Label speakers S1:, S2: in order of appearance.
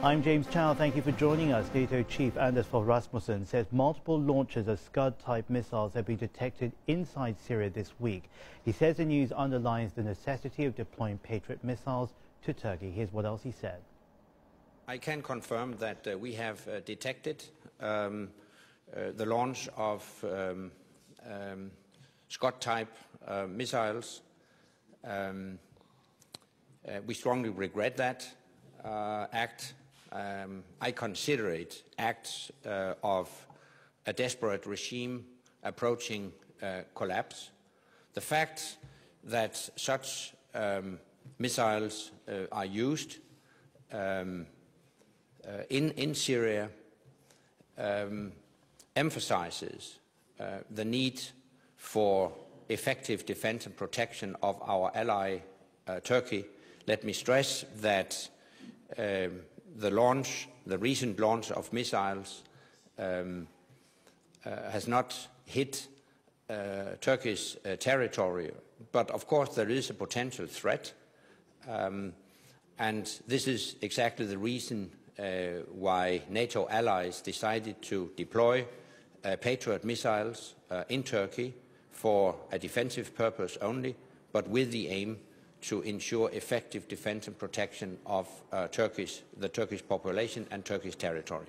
S1: I'm James Chow. Thank you for joining us. NATO Chief Anders Fogh Rasmussen says multiple launches of Scud-type missiles have been detected inside Syria this week. He says the news underlines the necessity of deploying Patriot missiles to Turkey. Here's what else he said.
S2: I can confirm that we have detected the launch of Scud-type missiles. We strongly regret that act. I consider it acts of a desperate regime approaching collapse. The fact that such missiles are used in Syria emphasizes the need for effective defense and protection of our ally Turkey. Let me stress that the recent launch of missiles has not hit Turkish territory, but of course there is a potential threat, and this is exactly the reason why NATO allies decided to deploy Patriot missiles in Turkey for a defensive purpose only, but with the aim to ensure effective defense and protection of the Turkish population and Turkish territory.